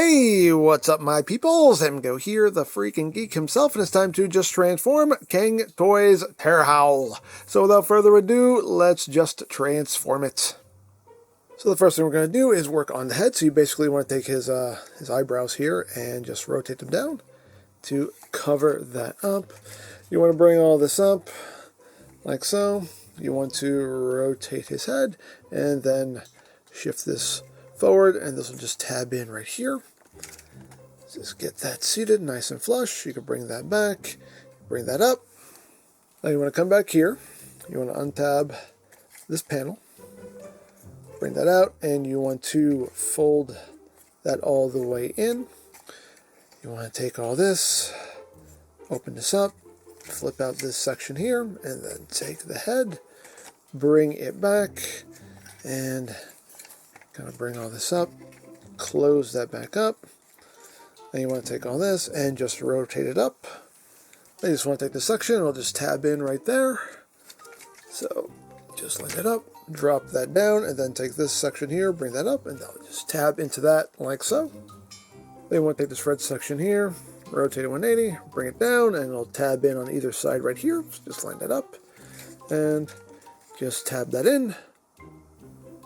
Hey, what's up my peoples? Go here, the freaking geek himself, and it's time to just transform Cang Toys Pterhowl. So without further ado, let's just transform it. So the first thing we're going to do is work on the head. So you basically want to take his eyebrows here and just rotate them down to cover that up. You want to bring all this up like so. You want to rotate his head and then shift this forward, and this will just tab in right here. Just get that seated nice and flush. You can bring that back, bring that up. Now you want to come back here. You want to untab this panel, bring that out, and you want to fold that all the way in. You want to take all this, open this up, flip out this section here, and then take the head, bring it back, and kind of bring all this up, close that back up. Then you want to take all this and just rotate it up. Then you just want to take this section, we'll just tab in right there. So just line it up, drop that down, and then take this section here, bring that up, and I'll just tab into that like so. Then you want to take this red section here, rotate it 180, bring it down, and it'll tab in on either side right here. So just line that up and just tab that in.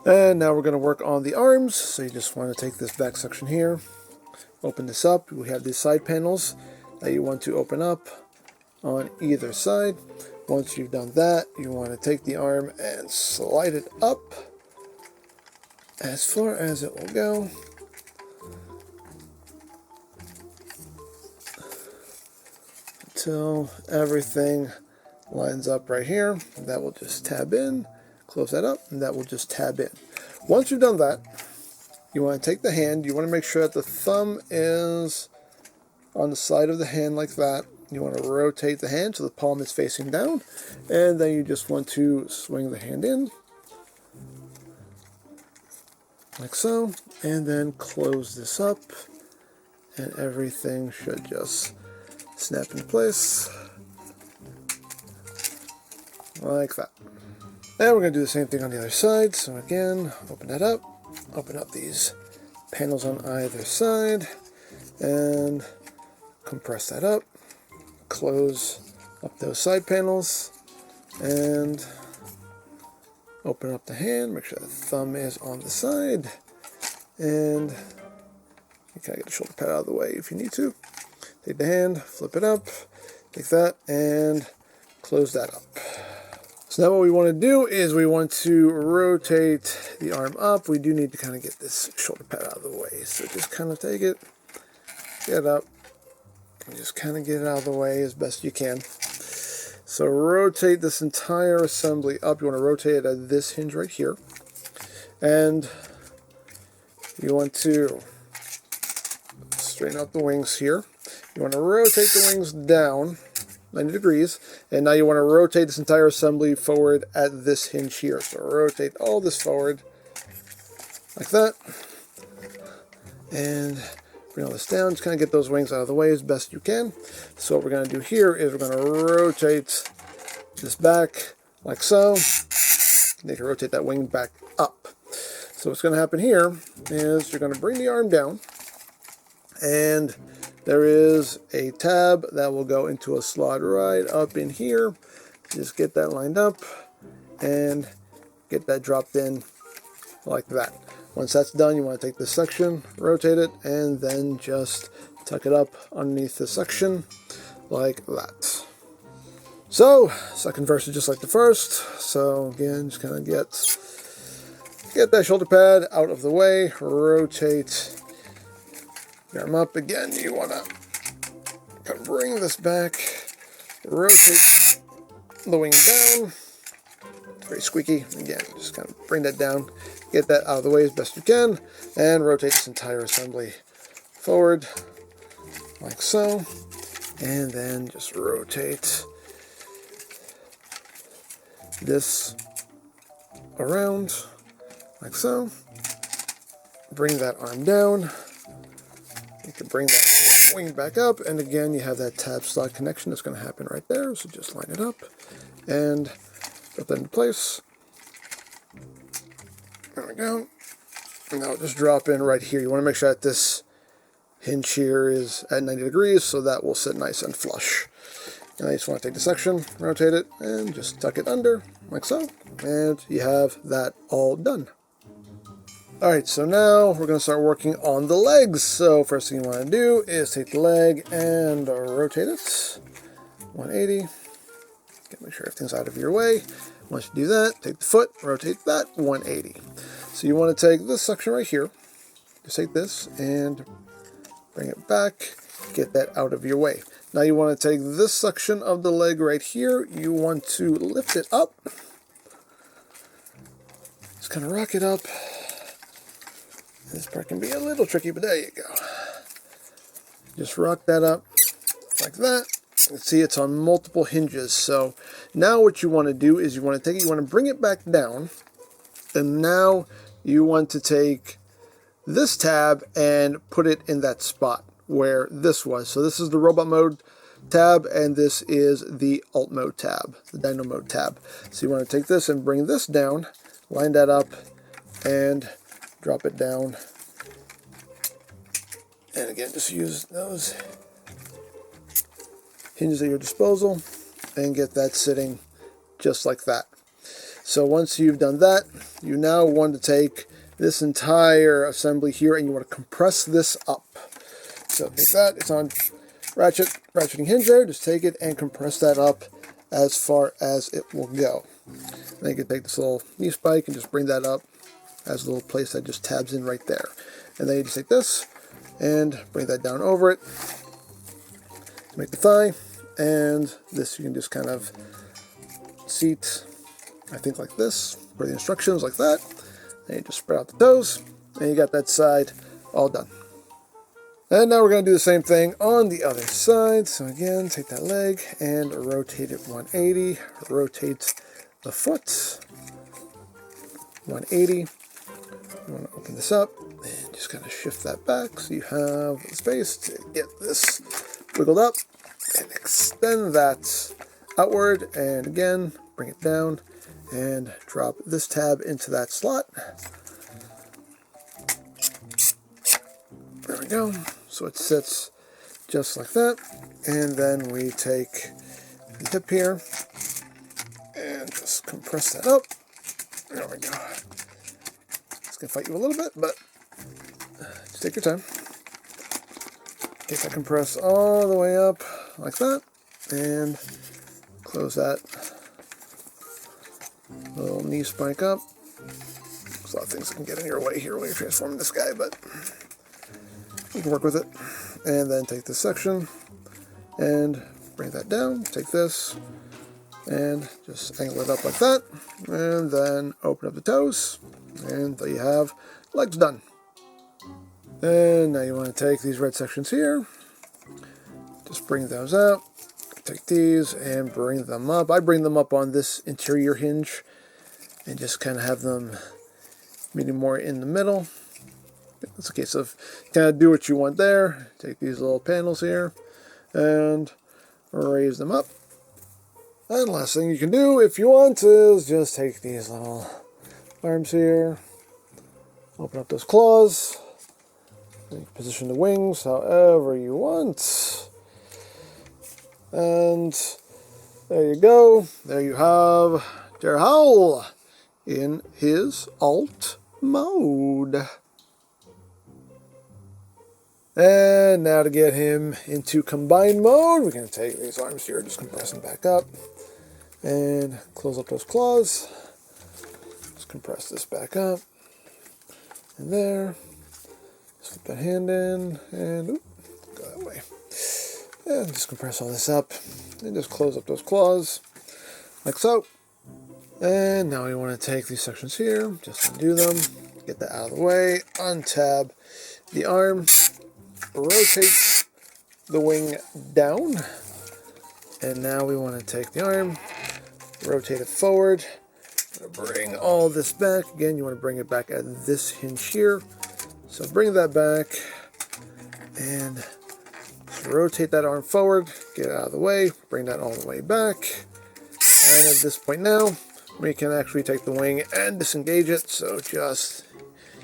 And now we're going to work on the arms. So you just want to take this back section here, open this up. We have these side panels that you want to open up on either side. Once you've done that, you want to take the arm and slide it up as far as it will go. Until everything lines up right here. That will just tab in. Close that up, and that will just tab in. Once you've done that, you want to take the hand. You want to make sure that the thumb is on the side of the hand like that. You want to rotate the hand so the palm is facing down, and then you just want to swing the hand in like so, and then close this up, and everything should just snap in place like that. And we're going to do the same thing on the other side. So again, open that up, open up these panels on either side, and compress that up, close up those side panels, and open up the hand, make sure the thumb is on the side, and you kind of get the shoulder pad out of the way if you need to. Take the hand, flip it up, take that, and close that up. So now what we want to do is we want to rotate the arm up. We do need to kind of get this shoulder pad out of the way. So just kind of take it, get up, and just kind of get it out of the way as best you can. So rotate this entire assembly up. You want to rotate it at this hinge right here. And you want to straighten out the wings here. You want to rotate the wings down 90 degrees, and now you want to rotate this entire assembly forward at this hinge here. So rotate all this forward like that, and bring all this down. Just kind of get those wings out of the way as best you can. So what we're going to do here is we're going to rotate this back like so. You can rotate that wing back up. So what's going to happen here is you're going to bring the arm down, and there is a tab that will go into a slot right up in here. Just get that lined up and get that dropped in like that. Once that's done, you want to take this section, rotate it, and then just tuck it up underneath the section like that. So, second verse is just like the first. So again, just kind of get that shoulder pad out of the way, rotate your arm up. Again, you want to kind of bring this back, rotate the wing down. It's very squeaky. Again, just kind of bring that down, get that out of the way as best you can, and rotate this entire assembly forward like so. And then just rotate this around like so. Bring that arm down. You can bring that wing back up, and again you have that tab slot connection that's going to happen right there. So just line it up and put that into place. There we go. And that'll just drop in right here. You want to make sure that this hinge here is at 90 degrees, so that will sit nice and flush. And I just want to take the section, rotate it, and just tuck it under, like so. And you have that all done. Alright, so now we're going to start working on the legs. So first thing you want to do is take the leg and rotate it 180. Make sure everything's out of your way. Once you do that, take the foot, rotate that 180. So you want to take this section right here, just take this and bring it back, get that out of your way. Now you want to take this section of the leg right here, you want to lift it up, just kind of rock it up. This part can be a little tricky, but there you go. Just rock that up like that. You can see it's on multiple hinges. So now what you want to do is you want to take it, you want to bring it back down, and now you want to take this tab and put it in that spot where this was. So this is the robot mode tab, and this is the alt mode tab, the dyno mode tab. So you want to take this and bring this down, line that up, and drop it down. And again, just use those hinges at your disposal and get that sitting just like that. So once you've done that, you now want to take this entire assembly here and you want to compress this up. So take that, it's on ratcheting hinge there, just take it and compress that up as far as it will go. Then you can take this little knee spike and just bring that up as a little place that just tabs in right there. And then you just take this and bring that down over it to make the thigh. And this you can just kind of seat, I think like this, for the instructions like that. And you just spread out the toes, and you got that side all done. And now we're going to do the same thing on the other side. So again, take that leg and rotate it 180. Rotate the foot 180. You want to open this up and just kind of shift that back so you have the space to get this wiggled up. And extend that outward, and again bring it down and drop this tab into that slot. There we go. So it sits just like that. And then we take the hip here and just compress that up. There we go. It's gonna fight you a little bit, but just take your time. Get that compress all the way up like that, and close that little knee spike up. There's a lot of things that can get in your way here when you're transforming this guy, but you can work with it. And then take this section and bring that down. Take this and just angle it up like that, and then open up the toes, and there you have legs done. And now you want to take these red sections here, just bring those out, take these and bring them up. I bring them up on this interior hinge and just kind of have them meeting more in the middle. It's a case of kind of do what you want there. Take these little panels here and raise them up. And last thing you can do if you want is just take these little arms here, open up those claws, position the wings however you want, and there you go. There you have Pterhowl in his alt mode. And now to get him into combined mode, we're going to take these arms here, just compress them back up, and close up those claws. Just compress this back up, and there. Slip that hand in, and go that way. And just compress all this up, and just close up those claws, like so. And now we want to take these sections here, just undo them, get that out of the way, untab the arm, rotate the wing down, and now we want to take the arm, rotate it forward, bring all this back. Again, you want to bring it back at this hinge here. So bring that back and rotate that arm forward, get it out of the way, bring that all the way back. And at this point now, we can actually take the wing and disengage it. So just,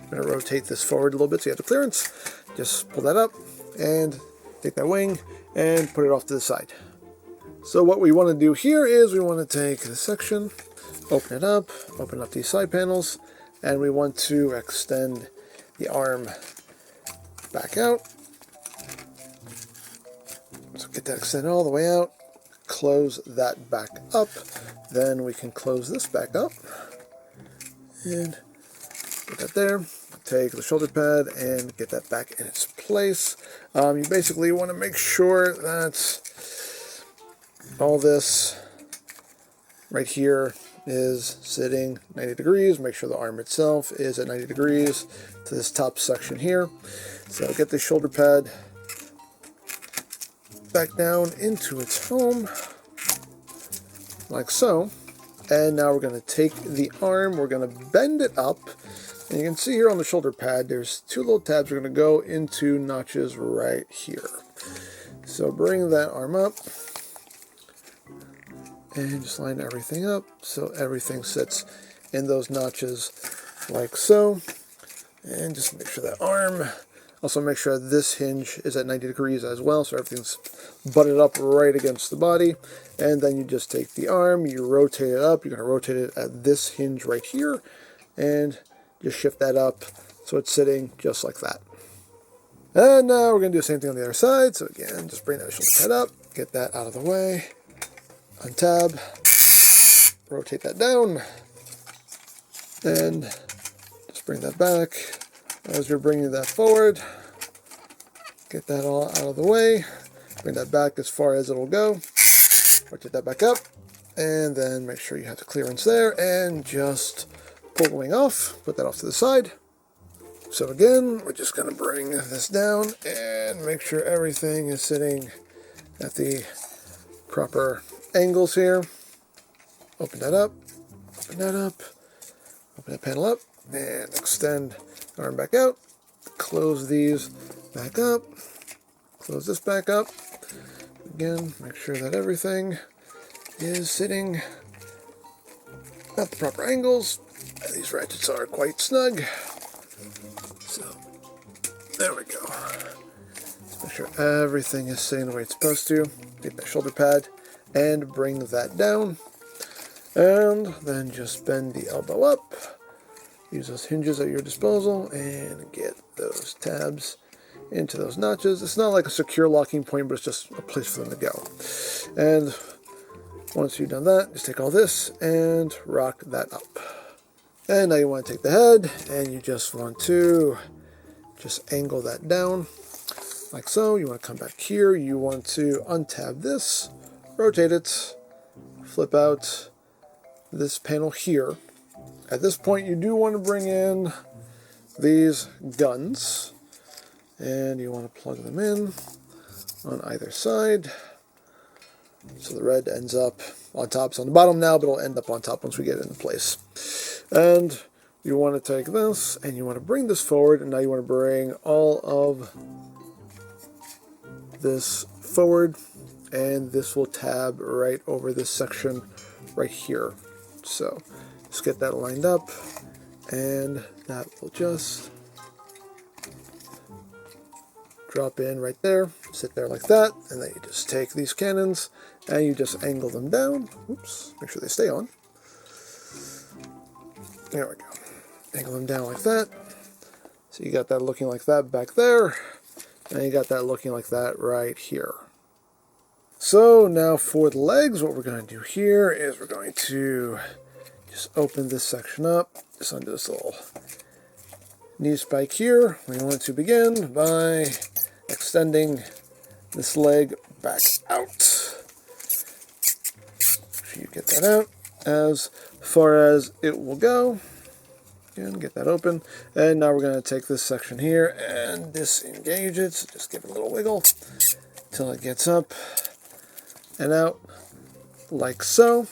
I'm going to rotate this forward a little bit so you have the clearance. Just pull that up and take that wing and put it off to the side. So what we want to do here is we want to take this section, open up these side panels, and we want to extend the arm back out. So get that extended all the way out, close that back up, then we can close this back up, and put that there. Take the shoulder pad and get that back in its place. You basically want to make sure that all this right here is sitting 90 degrees. Make sure the arm itself is at 90 degrees to this top section here. So get the shoulder pad back down into its home, like so. And now we're going to take the arm, we're going to bend it up. And you can see here on the shoulder pad, there's two little tabs. We're going to go into notches right here. So bring that arm up and just line everything up so everything sits in those notches like so. And just make sure that arm, also make sure this hinge is at 90 degrees as well, so everything's butted up right against the body. And then you just take the arm, you rotate it up. You're going to rotate it at this hinge right here, and just shift that up so it's sitting just like that. And now we're going to do the same thing on the other side. So again, just bring that shoulder pad up, get that out of the way, untab, rotate that down, and just bring that back. As you're bringing that forward, get that all out of the way, bring that back as far as it'll go, rotate that back up, and then make sure you have the clearance there, and just pull the wing off, put that off to the side. So again, we're just going to bring this down and make sure everything is sitting at the proper angles here. Open that up, open that up, open that panel up, and extend the arm back out. Close these back up, close this back up. Again, make sure that everything is sitting at the proper angles. These ratchets are quite snug. So, there we go. Let's make sure everything is sitting the way it's supposed to. Take that shoulder pad and bring that down. And then just bend the elbow up. Use those hinges at your disposal and get those tabs into those notches. It's not like a secure locking point, but it's just a place for them to go. And once you've done that, just take all this and rock that up. And now you want to take the head and you just want to just angle that down like so. You want to come back here. You want to untab this, rotate it, flip out this panel here. At this point, you do want to bring in these guns and you want to plug them in on either side. So the red ends up on top. It's on the bottom now, but it'll end up on top once we get it in place. And you want to take this and you want to bring this forward, and now you want to bring all of this forward, and this will tab right over this section right here. So just get that lined up, and that will just drop in right there, sit there like that, and then you just take these cannons and you just angle them down. Oops, make sure they stay on. There we go. Angle them down like that. So you got that looking like that back there, and you got that looking like that right here. So now for the legs, what we're going to do here is we're going to just open this section up, just under this little knee spike here. We want to begin by extending this leg back out. Make sure you get that out as far as it will go. Again, get that open. And now we're going to take this section here and disengage it. So just give it a little wiggle until it gets up and out like so.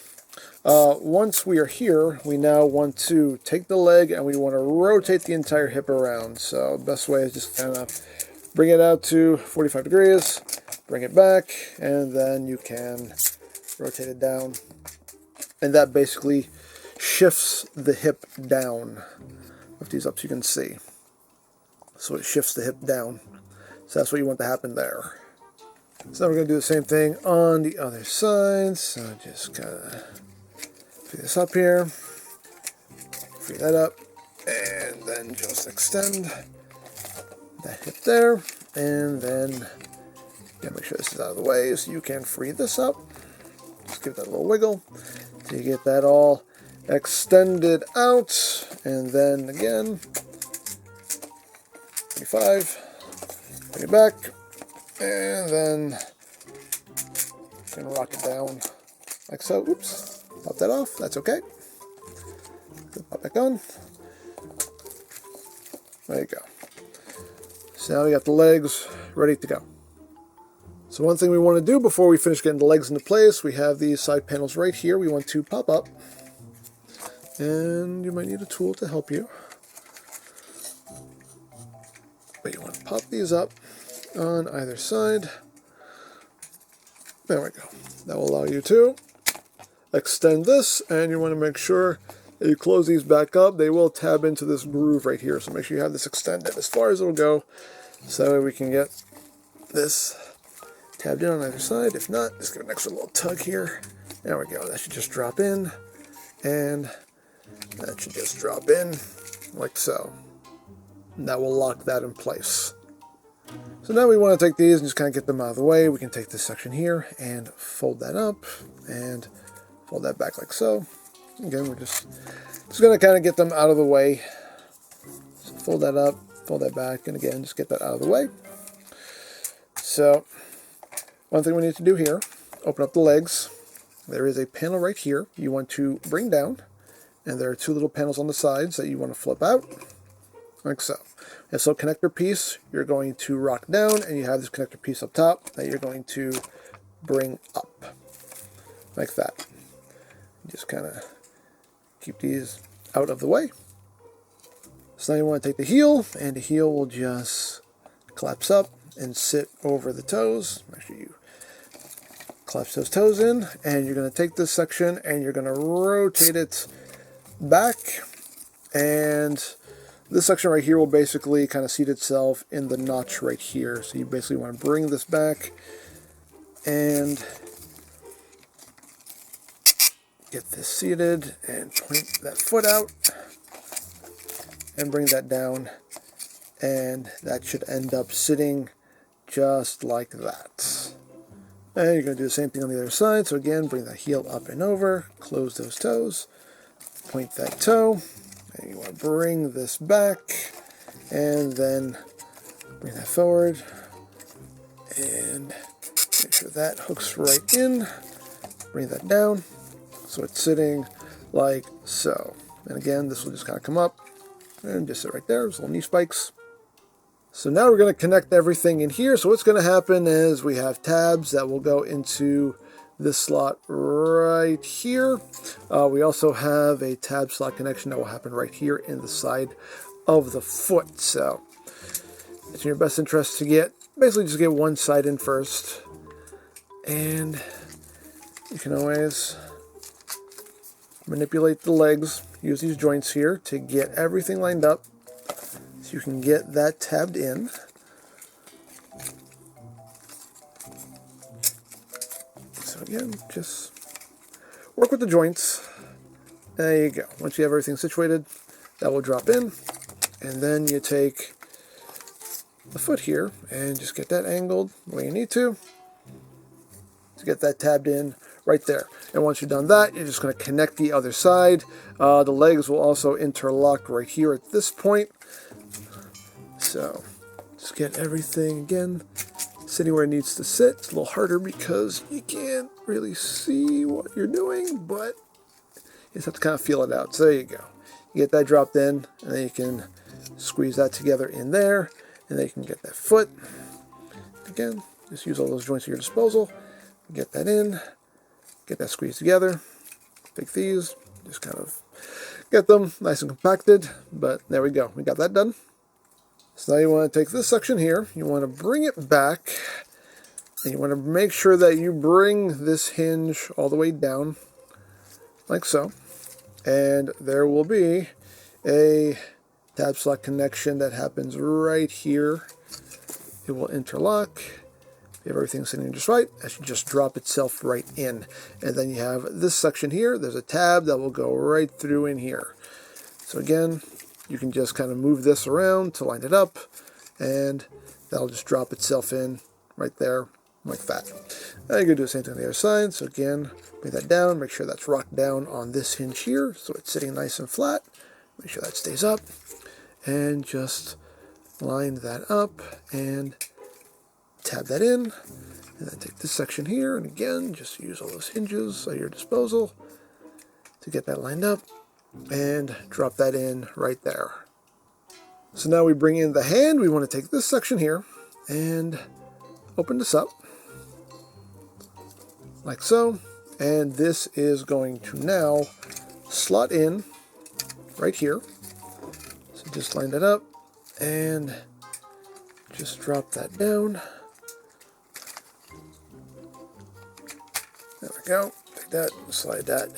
Once we are here, we now want to take the leg and we want to rotate the entire hip around. So the best way is just kind of bring it out to 45 degrees, bring it back, and then you can rotate it down. And that basically shifts the hip down. Lift these up so you can see. So it shifts the hip down. So that's what you want to happen there. So now we're going to do the same thing on the other side. So just kind of free this up here, free that up, and then just extend that hip there, and then make sure this is out of the way so you can free this up. Just give that a little wiggle so you get that all extended out, and then again, 25, bring it back, and then you can rock it down like so. Oops, pop that off, that's okay. Pop back on. There you go. So now we got the legs ready to go. So one thing we want to do before we finish getting the legs into place, we have these side panels right here we want to pop up. And you might need a tool to help you. But you want to pop these up on either side. There we go. That will allow you to extend this, and you want to make sure that you close these back up. They will tab into this groove right here, so make sure you have this extended as far as it'll go, so we can get this tabbed in on either side. If not, just give it an extra little tug here. There we go. That should just drop in, and that should just drop in like so. And that will lock that in place. So now we want to take these and just kind of get them out of the way. We can take this section here and fold that up and fold that back like so. Again, we're just going to kind of get them out of the way. So fold that up, fold that back, and again, just get that out of the way. So one thing we need to do here, open up the legs. There is a panel right here you want to bring down, and there are two little panels on the sides that you want to flip out, like so. And so connector piece, you're going to rock down, and you have this connector piece up top that you're going to bring up, like that. Just kind of keep these out of the way. So now you want to take the heel, and the heel will just collapse up and sit over the toes. Make sure you collapse those toes in, and you're going to take this section and you're going to rotate it back, and this section right here will basically kind of seat itself in the notch right here. So you basically want to bring this back and get this seated and point that foot out and bring that down, and that should end up sitting just like that. And you're going to do the same thing on the other side. So again, bring that heel up and over, close those toes, point that toe, and you want to bring this back, and then bring that forward, and make sure that hooks right in, bring that down, so it's sitting like so. And again, this will just kind of come up, and just sit right there, those little knee spikes. So now we're going to connect everything in here. So what's going to happen is we have tabs that will go into this slot right here. We also have a tab slot connection that will happen right here in the side of the foot. So it's in your best interest to basically just get one side in first. And you can always manipulate the legs, use these joints here to get everything lined up. You can get that tabbed in. So again, just work with the joints. There you go. Once you have everything situated, that will drop in. And then you take the foot here and just get that angled the way you need to get that tabbed in right there. And once you've done that, you're just going to connect the other side. The legs will also interlock right here at this point. So just get everything again sitting where it needs to sit. It's a little harder because you can't really see what you're doing, but you just have to kind of feel it out. So there you go. You get that dropped in, and then you can squeeze that together in there, and then you can get that foot. Again, just use all those joints at your disposal. Get that in, get that squeezed together. Take these, just kind of get them nice and compacted, but there we go. We got that done. So now you want to take this section here, you want to bring it back, and you want to make sure that you bring this hinge all the way down, like so. And there will be a tab slot connection that happens right here it will interlock. If you have everything sitting just right, that should just drop itself right in. And then you have this section here. There's a tab that will go right through in here. So again, you can just kind of move this around to line it up, and that'll just drop itself in right there like that. Now you're going to do the same thing on the other side. So again, bring that down, make sure that's rocked down on this hinge here so it's sitting nice and flat. Make sure that stays up, and just line that up and tab that in, and then take this section here, and again, just use all those hinges at your disposal to get that lined up, and drop that in right there. So now we bring in the hand. We want to take this section here and open this up like so, and this is going to now slot in right here. So just line that up and just drop that down. There we go. Take that, slide that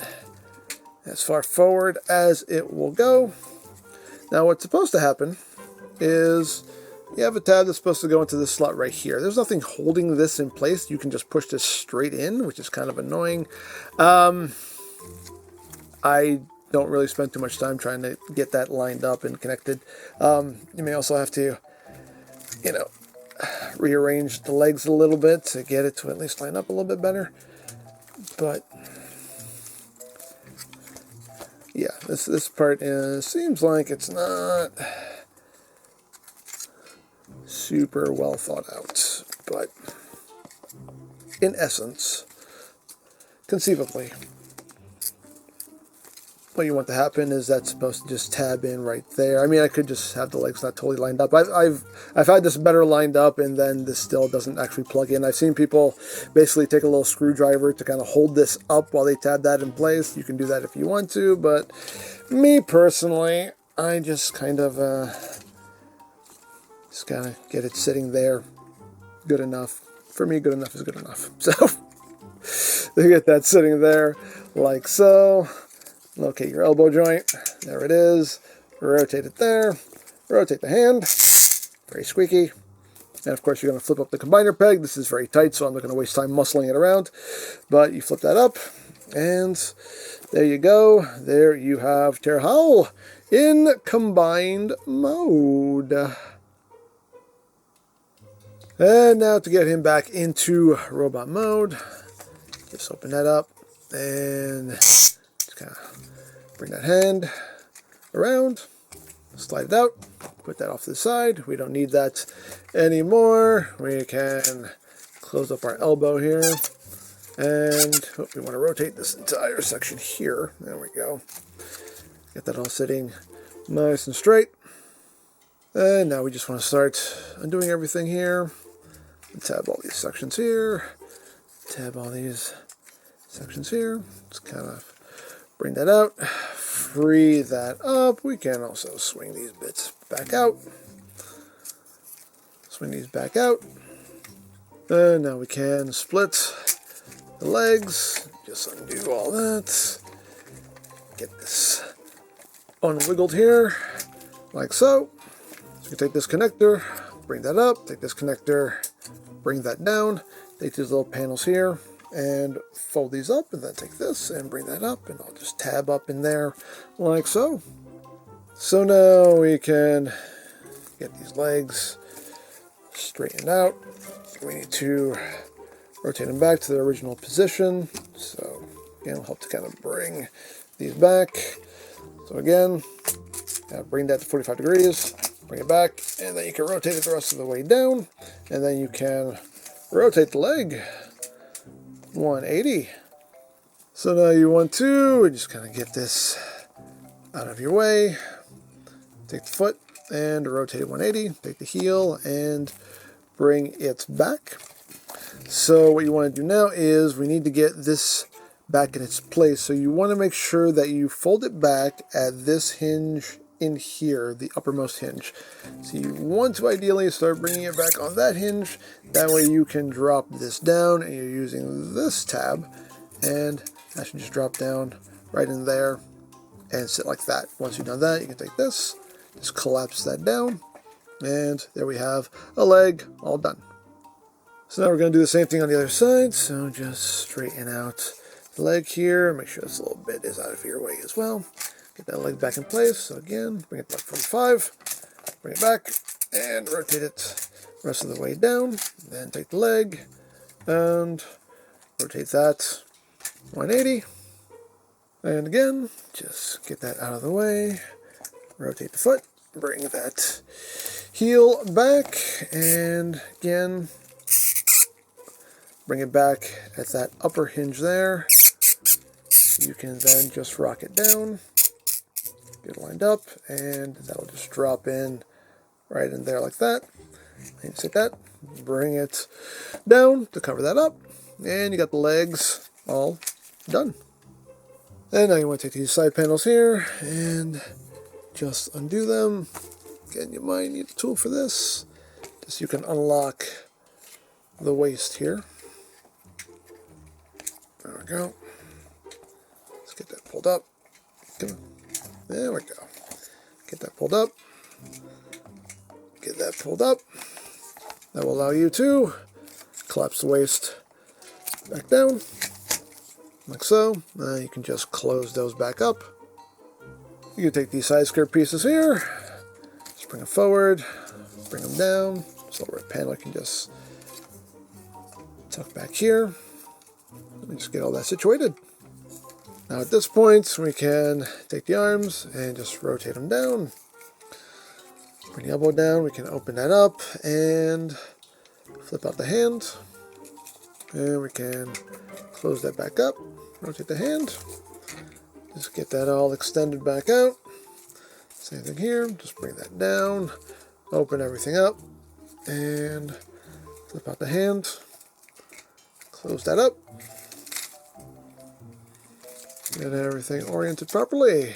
as far forward as it will go. Now what's supposed to happen is you have a tab that's supposed to go into this slot right here. There's nothing holding this in place. You can just push this straight in, which is kind of annoying. I don't really spend too much time trying to get that lined up and connected. You may also have to, rearrange the legs a little bit to get it to at least line up a little bit better. But yeah, this part seems like it's not super well thought out, but in essence, conceivably, what you want to happen is that's supposed to just tab in right there. I mean, I could just have the legs not totally lined up. I've had this better lined up, and then this still doesn't actually plug in. I've seen people basically take a little screwdriver to kind of hold this up while they tab that in place. You can do that if you want to, but me personally, I just kind of just kind of get it sitting there good enough. For me, good enough is good enough. So you get that sitting there like so. Locate your elbow joint. There it is. Rotate it there. Rotate the hand. Very squeaky. And of course, you're going to flip up the combiner peg. This is very tight, so I'm not going to waste time muscling it around. But you flip that up, and there you go. There you have Pterhowl in combined mode. And now to get him back into robot mode, just open that up and just kind of bring that hand around, slide it out, put that off to the side. We don't need that anymore. We can close up our elbow here, and we want to rotate this entire section here. There we go. Get that all sitting nice and straight. And now we just want to start undoing everything here. Tab all these sections here. Tab all these sections here. Just kind of bring that out, free that up. We can also swing these bits back out. Swing these back out. And now we can split the legs. Just undo all that. Get this unwiggled here, like so. So you take this connector, bring that up, take this connector, bring that down, take these little panels here, and fold these up, and then take this and bring that up, and I'll just tab up in there like so. So now we can get these legs straightened out. We need to rotate them back to their original position. So again, it'll help to kind of bring these back. So again, bring that to 45 degrees, bring it back, and then you can rotate it the rest of the way down, and then you can rotate the leg 180. So now you want to just kind of get this out of your way. Take the foot and rotate it 180. Take the heel and bring it back. So what you want to do now is we need to get this back in its place. So you want to make sure that you fold it back at this hinge in here, the uppermost hinge. So you want to ideally start bringing it back on that hinge. That way you can drop this down, and you're using this tab, and that should just drop down right in there and sit like that. Once you've done that, you can take this, just collapse that down, And there we have a leg all done. So now we're going to do the same thing on the other side. So just straighten out the leg here. Make sure this little bit is out of your way as well. Get that leg back in place. So again, bring it back 45. Bring it back and rotate it the rest of the way down. Then take the leg and rotate that 180. And again, just get that out of the way. Rotate the foot. Bring that heel back. And again, bring it back at that upper hinge there. You can then just rock it down. Get it lined up. And that'll just drop in right in there like that. And just hit that. Bring it down to cover that up. And you got the legs all done. And now you want to take these side panels here and just undo them. Again, you might need a tool for this. Just so you can unlock the waist here. There we go. Let's get that pulled up. Come on. There we go. Get that pulled up. Get that pulled up. That will allow you to collapse the waist back down, like so. You can just close those back up. You can take these side skirt pieces here, just bring them forward, bring them down. This little red panel I can just tuck back here. Let me just get all that situated. Now at this point, we can take the arms and just rotate them down. Bring the elbow down, we can open that up and flip out the hand. And we can close that back up, rotate the hand. Just get that all extended back out. Same thing here, just bring that down, open everything up, and flip out the hand. Close that up. Get everything oriented properly.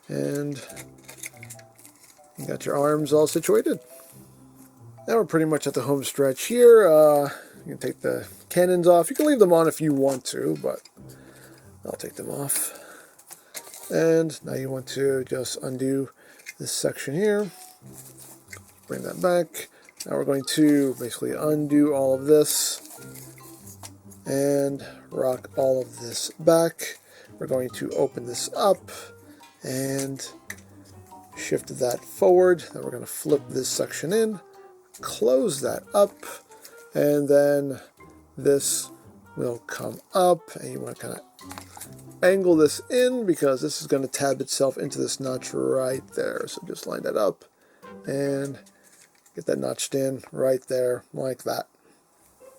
And you got your arms all situated. Now we're pretty much at the home stretch here. You can take the cannons off. You can leave them on if you want to, but I'll take them off. And now you want to just undo this section here. Bring that back. Now we're going to basically undo all of this and rock all of this back. We're going to open this up and shift that forward. Then we're going to flip this section in, close that up, and then this will come up, and you want to kind of angle this in because this is going to tab itself into this notch right there. So just line that up and get that notched in right there like that.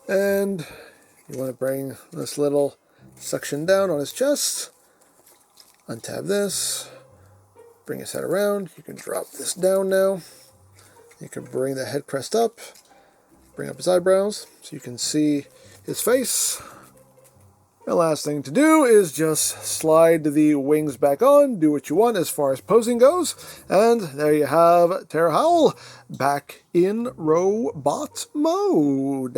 And you want to bring this little section down on his chest, untab this, bring his head around. You can drop this down now. You can bring the head crest up, bring up his eyebrows so you can see his face. The last thing to do is just slide the wings back on, do what you want as far as posing goes, and there you have Pterhowl back in robot mode.